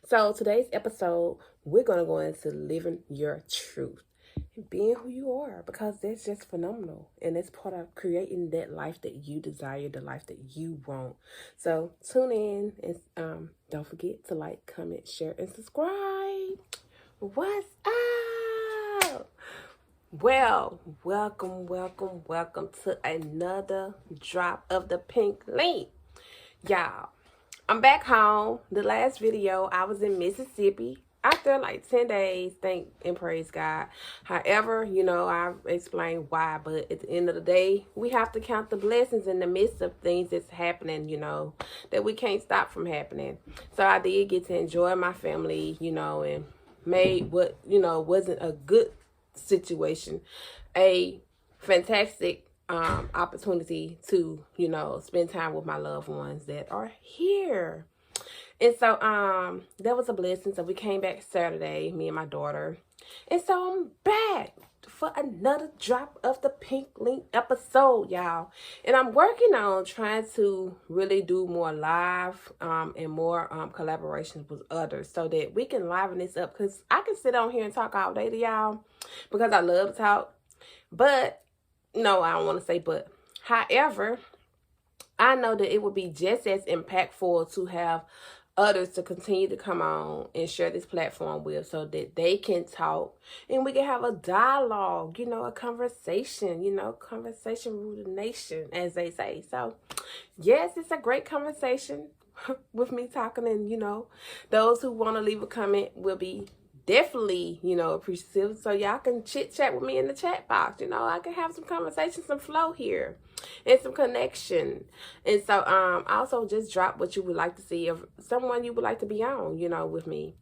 So today's episode, we're going to go into living your truth and being who you are, because that's just phenomenal. And it's part of creating that life that you desire, the life that you want. So tune in and don't forget to like, comment, share, and subscribe. What's up? Well, welcome to another drop of the pink link. Y'all, I'm back home. The last video, I was in Mississippi after like 10 days, thank and praise God. However, I explained why, but at the end of the day, we have to count the blessings in the midst of things that's happening, that we can't stop from happening. So I did get to enjoy my family, and made what, wasn't a good situation a fantastic opportunity to, spend time with my loved ones that are here. And so that was a blessing. So we came back Saturday, me and my daughter. And so I'm back for another drop of the pink link episode, y'all. And I'm working on trying to really do more live and more collaborations with others so that we can liven this up, because I can sit on here and talk all day to y'all because I love to talk. But no, I don't want to say but. However, I know that it would be just as impactful to have others to continue to come on and share this platform with, so that they can talk and we can have a dialogue, a conversation, conversation rooted nation, as they say. So yes, it's a great conversation with me talking, and those who want to leave a comment will be definitely, appreciative. So y'all can chit chat with me in the chat box. I can have some conversation, some flow here, and some connection. And so also just drop what you would like to see, of someone you would like to be on, with me.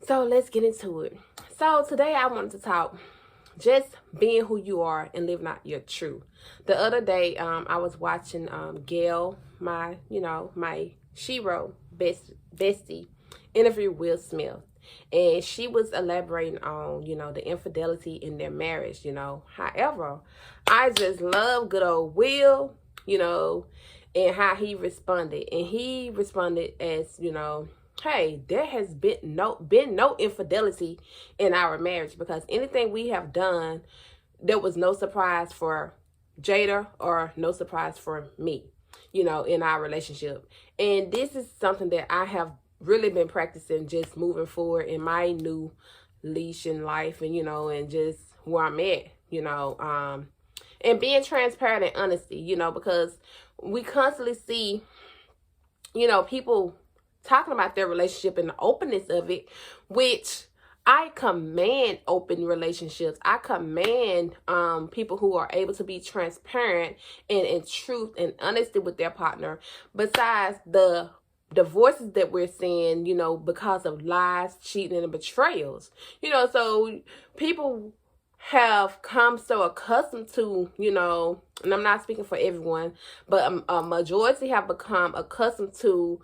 So let's get into it. So today I wanted to talk just being who you are and living out your truth. The other day I was watching Gail, my Shiro bestie, interview Will Smith. And she was elaborating on, the infidelity in their marriage, However, I just love good old Will, and how he responded. And he responded as, hey, there has been no infidelity in our marriage, because anything we have done, there was no surprise for Jada or no surprise for me, in our relationship. And this is something that I have really been practicing, just moving forward in my new leash in life, and and just where I'm at, and being transparent and honesty, because we constantly see, people talking about their relationship and the openness of it, which I command open relationships. I command people who are able to be transparent and in truth and honesty with their partner, besides the divorces that we're seeing, because of lies, cheating, and betrayals. So people have come so accustomed to, and I'm not speaking for everyone, but a majority have become accustomed to,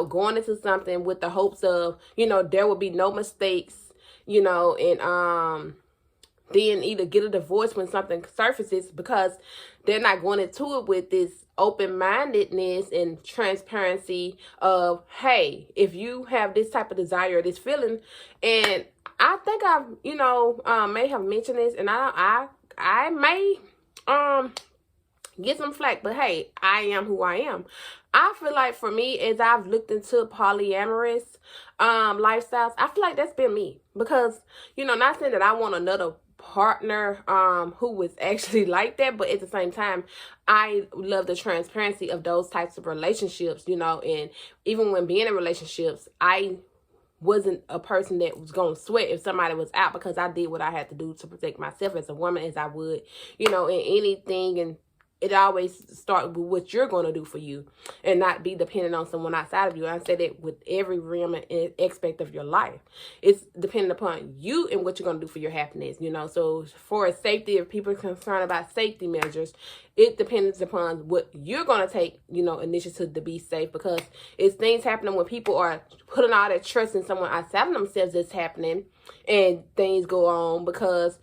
going into something with the hopes of, there will be no mistakes, and then either get a divorce when something surfaces, because they're not going into it with this open-mindedness and transparency of, hey, if you have this type of desire, this feeling. And I think I've may have mentioned this, and I may get some flack, but hey, I am who I am. I feel like for me, as I've looked into polyamorous lifestyles, I feel like that's been me, because not saying that I want another partner who was actually like that, but at the same time, I love the transparency of those types of relationships, and even when being in relationships, I wasn't a person that was going to sweat if somebody was out, because I did what I had to do to protect myself as a woman, as I would, in anything. And it always starts with what you're going to do for you, and not be dependent on someone outside of you. I say that with every realm and aspect of your life. It's dependent upon you and what you're going to do for your happiness, So for safety, if people are concerned about safety measures, it depends upon what you're going to take, initiative to be safe, because it's things happening when people are putting all that trust in someone outside of themselves that's happening, and things go on because,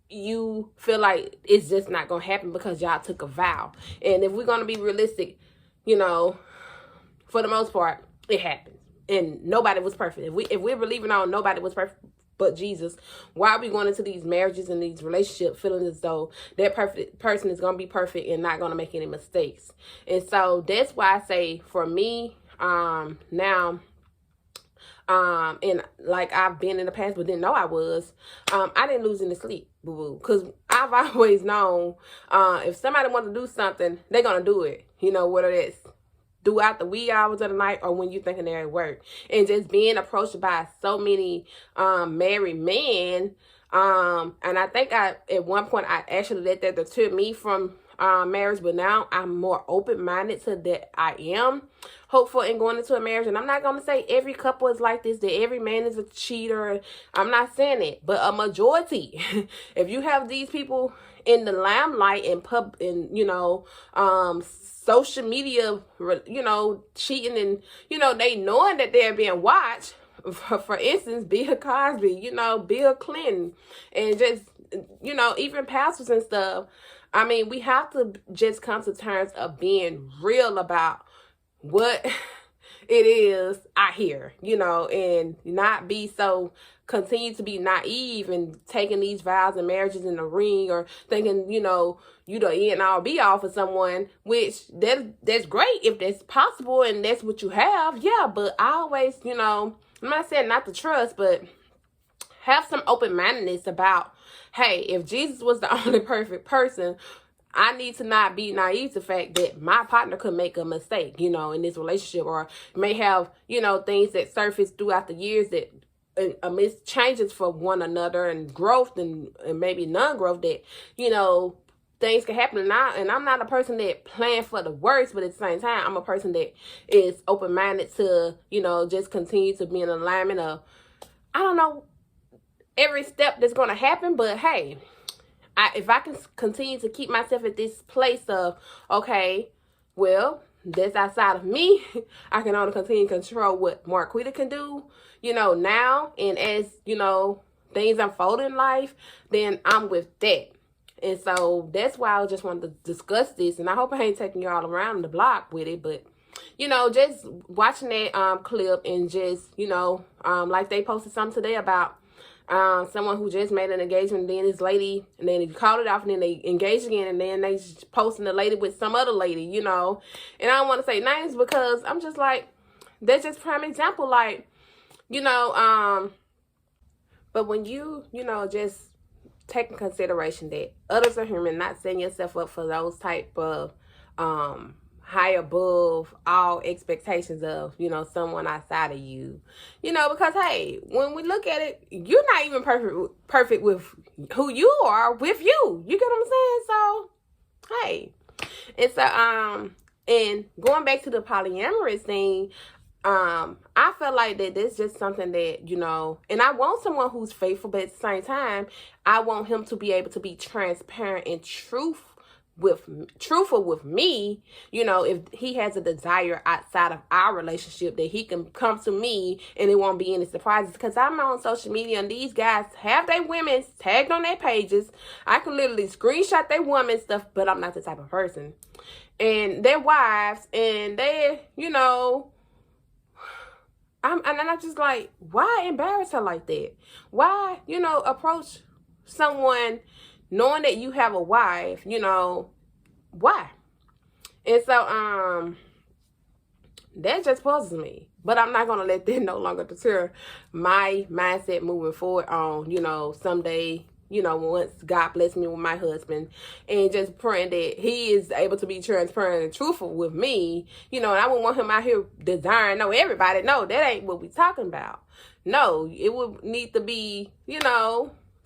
you feel like it's just not gonna happen because y'all took a vow. And if we're gonna be realistic, for the most part, It happens. And nobody was perfect. If we're believing on nobody was perfect but Jesus, why are we going into these marriages and these relationships feeling as though that perfect person is going to be perfect and not going to make any mistakes? And so that's why I say, for me, now, and like I've been in the past but didn't know I was, I didn't lose any sleep, boo-boo, because I've always known, if somebody wants to do something, they're going to do it, whether it's throughout the wee hours of the night or when you're thinking they're at work. And just being approached by so many married men, and I think at one point I actually let that deter me from marriage, but now I'm more open-minded to that. I am hopeful in going into a marriage, and I'm not going to say every couple is like this, that every man is a cheater. I'm not saying it, but a majority. If you have these people in the limelight and social media, cheating, and they knowing that they're being watched. For instance, Bill Cosby, Bill Clinton, and just even pastors and stuff. I mean, we have to just come to terms of being real about what it is out here, and not be so continue to be naive and taking these vows and marriages in the ring, or thinking, you the end all be all for someone, which that's great if that's possible and that's what you have. Yeah, but I always, I'm not saying not to trust, but have some open-mindedness about, hey, if Jesus was the only perfect person, I need to not be naive to the fact that my partner could make a mistake, in this relationship, or may have, things that surface throughout the years that amidst changes for one another and growth and maybe non-growth, that, things can happen. And I'm not a person that plans for the worst, but at the same time, I'm a person that is open-minded to, just continue to be in alignment of, I don't know, every step that's going to happen, but hey, if I can continue to keep myself at this place of, okay, well, that's outside of me. I can only continue to control what Marquita can do, now. And as, things unfold in life, then I'm with that. And so that's why I just wanted to discuss this. And I hope I ain't taking you all around the block with it. But, just watching that clip and just, like they posted something today about someone who just made an engagement, and then this lady, and then they called it off, and then they engaged again, and then they posting the lady with some other lady, and I don't want to say names because I'm just like, that's just prime example, like, but when you, just take in consideration that others are human, not setting yourself up for those type of high above all expectations of, someone outside of you, because, hey, when we look at it, you're not even perfect with who you are with you. You get what I'm saying? So, hey, it's and going back to the polyamorous thing, I feel like that this is just something that, and I want someone who's faithful, but at the same time, I want him to be able to be transparent and truthful with me, if he has a desire outside of our relationship, that he can come to me and it won't be any surprises. Because I'm on social media and these guys have their women tagged on their pages. I can literally screenshot their woman stuff, but I'm not the type of person. And their wives, and they, I'm just like, why embarrass her like that? Why, approach someone knowing that you have a wife, why? And so, that just puzzles me. But I'm not going to let that no longer deter my mindset moving forward on, someday, once God bless me with my husband, and just praying that he is able to be transparent and truthful with me, and I wouldn't want him out here desiring, everybody. No, that ain't what we talking about. No, it would need to be,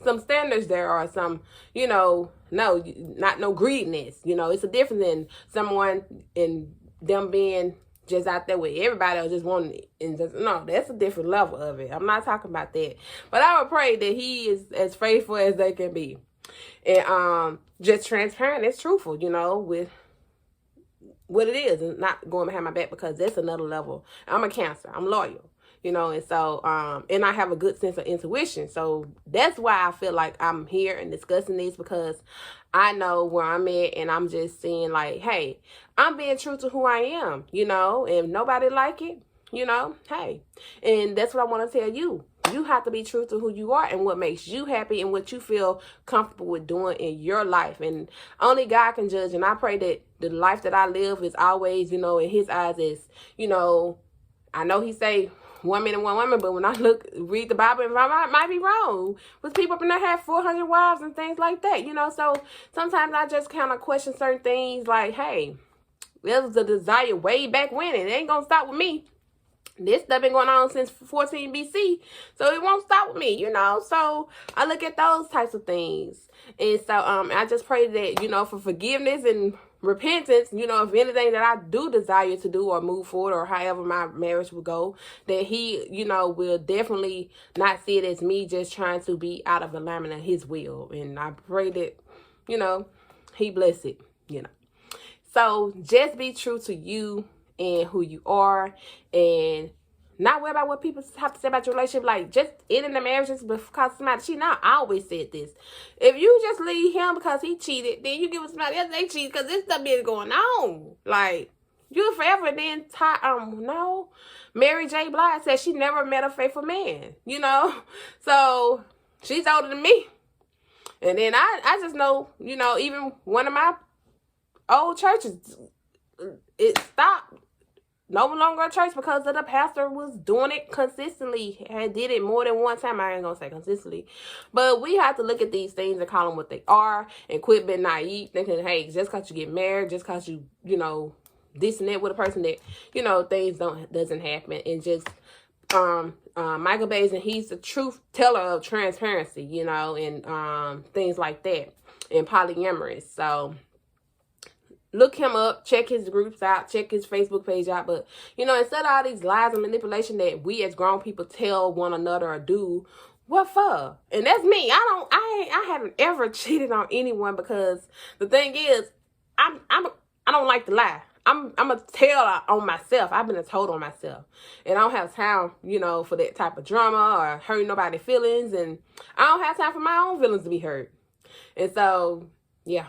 some standards there, or some, no, not no greediness. It's a difference in someone and them being just out there with everybody, or just wanting it. And just, no, that's a different level of it. I'm not talking about that. But I would pray that he is as faithful as they can be. And just transparent, it's truthful, with what it is, and not going behind my back, because that's another level. I'm a Cancer. I'm loyal. And so, and I have a good sense of intuition. So that's why I feel like I'm here and discussing this, because I know where I'm at, and I'm just saying like, hey, I'm being true to who I am, and if nobody like it, you know, hey. And that's what I want to tell you. You have to be true to who you are and what makes you happy and what you feel comfortable with doing in your life. And only God can judge. And I pray that the life that I live is always, you know, in his eyes is, you know, I know he say one man and one woman, but when I read the Bible, I might be wrong. But people up in there have 400 wives and things like that, you know. So sometimes I just kind of question certain things like, hey, there was a desire way back when, and it ain't going to stop with me. This stuff been going on since 14 BC, so it won't stop with me, you know. So I look at those types of things, and so I just pray that, you know, for forgiveness and repentance, you know, if anything that I do desire to do or move forward or however my marriage will go, that he, you know, will definitely not see it as me just trying to be out of alignment of his will. And I pray that, you know, he bless it, you know. So just be true to you and who you are, and not worry about what people have to say about your relationship. Like, just ending the marriage just because somebody cheating. I always said this. If you just leave him because he cheated, then you give somebody else they cheat because this stuff been going on. Like, you forever then no. Mary J. Blige said she never met a faithful man, you know? So she's older than me. And then I just know, you know, even one of my old churches, it stopped. No longer a church because of the pastor was doing it consistently. Had did it more than one time. I ain't gonna say consistently. But we have to look at these things and call them what they are and quit being naive, thinking, hey, just because you get married, just because you know, this and that with a person that, you know, things doesn't happen. And just Michael Bays, and he's the truth teller of transparency, you know, and things like that, and polyamorous. So look him up, check his groups out, check his Facebook page out. But, you know, instead of all these lies and manipulation that we as grown people tell one another or do, what for? And that's me. I haven't ever cheated on anyone, because the thing is, I don't like to lie. I'm a tell on myself. I've been told on myself. And I don't have time, you know, for that type of drama or hurting nobody's feelings. And I don't have time for my own feelings to be hurt. And so, yeah.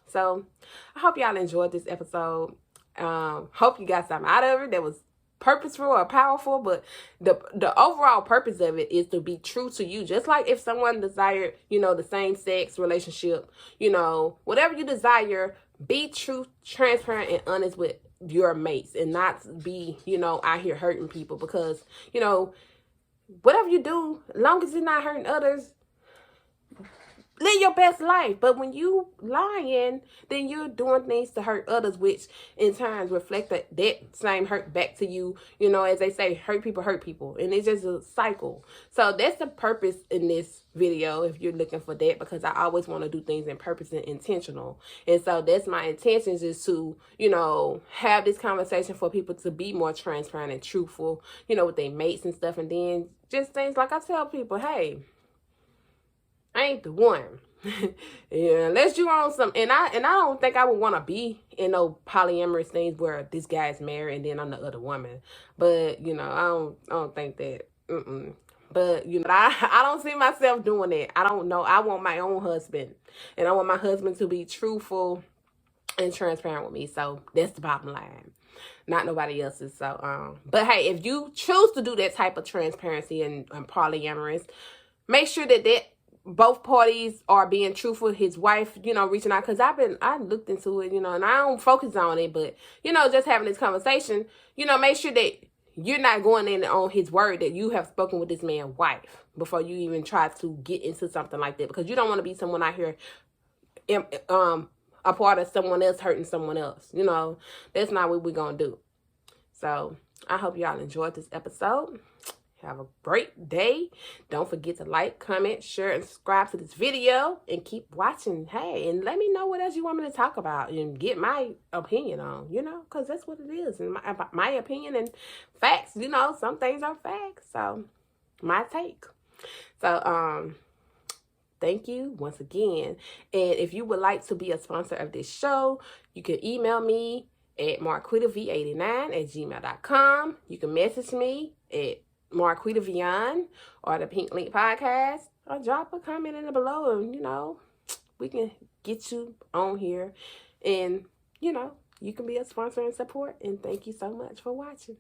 So I hope y'all enjoyed this episode. Hope you got something out of it that was purposeful or powerful. But the overall purpose of it is to be true to you. Just like if someone desired, you know, the same sex relationship, you know, whatever you desire, be true, transparent, and honest with your mates, and not be, you know, out here hurting people. Because, you know, whatever you do, as long as you're not hurting others, live your best life. But when you lying, then you're doing things to hurt others, which in turn reflect that same hurt back to you. You know, as they say, hurt people. And it's just a cycle. So that's the purpose in this video, if you're looking for that, because I always want to do things in purpose and intentional. And so that's my intentions, is to, you know, have this conversation for people to be more transparent and truthful, you know, with their mates and stuff. And then just things like I tell people, hey, I ain't the one. Yeah, unless you on some, and I don't think I would want to be in no polyamorous things where this guy's married and then I'm the other woman. But, you know, I don't think that. But, you know, I don't see myself doing that. I don't know. I want my own husband, and I want my husband to be truthful and transparent with me. So that's the bottom line, not nobody else's. So but hey, if you choose to do that type of transparency and polyamorous, make sure that both parties are being truthful. His wife, you know, reaching out, because I looked into it, you know, and I don't focus on it, but, you know, just having this conversation, you know, make sure that you're not going in on his word, that you have spoken with this man's wife before you even try to get into something like that, because you don't want to be someone out here a part of someone else hurting someone else. You know, that's not what we're gonna do. So I hope y'all enjoyed this episode. Have a great day. Don't forget to like, comment, share, and subscribe to this video, and keep watching. Hey, and let me know what else you want me to talk about and get my opinion on, you know, because that's what it is. And my opinion and facts, you know, some things are facts. So my take. So thank you once again. And if you would like to be a sponsor of this show, you can email me at marquitav89@gmail.com. You can message me at Marquita Vion or the Pink Link Podcast, or drop a comment in the below, and, you know, we can get you on here, and, you know, you can be a sponsor and support. And thank you so much for watching.